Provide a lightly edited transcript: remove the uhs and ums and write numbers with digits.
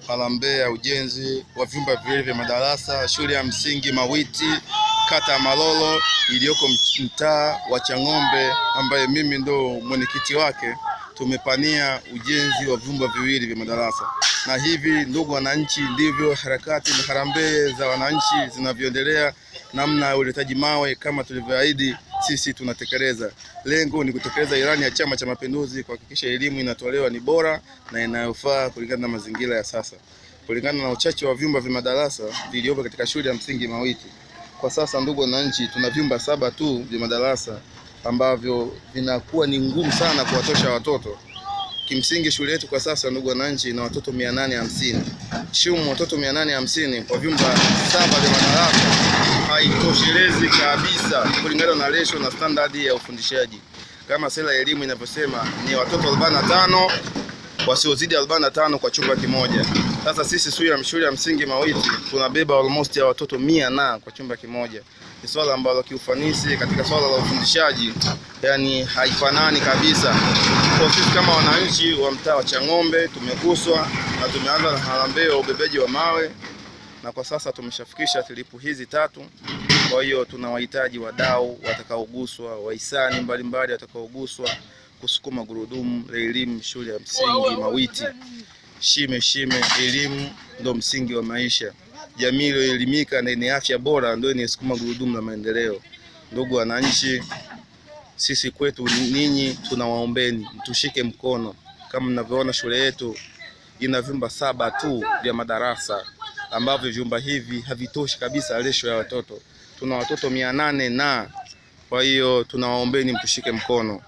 harambee ya ujenzi wa vyumba viwili vya madarasa shule ya msingi Mawiti, kata ya Malolo iliyoko mtaa wa Chang'ombe, ambaye mimi ndo mwenyekiti wake. Tumepania ujenzi wa vyumba viwili vya madarasa, na hivi ndugu wananchi, ndivyo harakati na harambee za wananchi zinavyoendelea. Namna ya uletaji mawe kama tulivyoahidi, sisi tunatekeleza. Lengo ni kutekeleza ilani ya Chama cha Mapinduzi, kuhakikisha elimu inatolewa ni bora na inayofaa kulingana na mazingira ya sasa. Kulingana na uchache wa vyumba vya madarasa vilivyopo katika shule ya msingi Mawiti, kwa sasa ndugu wananchi, tuna vyumba 7 tu vya madarasa ambavyo vinakuwa ni ngumu sana kuwatosha watoto. Kimsingi shule yetu kwa sasa ndugu wananchi ina watoto 850. Shumu watoto 850 kwa vyumba 7 vya madarasa haitoshelezi kabisa kulingana na ratio na standard ya ufundishaji. Kama sera ya elimu inavyosema ni watoto 45 wasiozidi 45 kwa chumba kimoja. Sasa sisi shule ya msingi Mawiti tunabeba almost ya watoto 100 na kwa chumba kimoja. Ni swala ambalo kiufanisi katika swala la ufundishaji yani haifanani kabisa. Kwa sisi kama wananchi wa mtaa wa Chang'ombe tumeguswa na tumeanza na harambee ya ubebeji wa mawe, na kwa sasa tumeshafikisha tilipu hizi 3. Kwa hiyo tunawahitaji wadau watakaoguswa, wahisani mbalimbali watakaoguswa kusukuma gurudumu la elimu shule ya msingi Mawiti. Shime elimu ndo msingi wa maisha. Jamii iliyoelimika na yenye afya bora ndio inasukuma gurudumu la maendeleo. Ndugu wananchi, sisi kwetu ninyi tunawaombeni mtushike mkono. Kama mnavyoona shule yetu ina vyumba 7 tu vya madarasa, ambavyo vyumba hivi havitoshi kabisa ratio ya watoto. Tuna watoto 800 na kwa hiyo tunawaombeni mtushike mkono.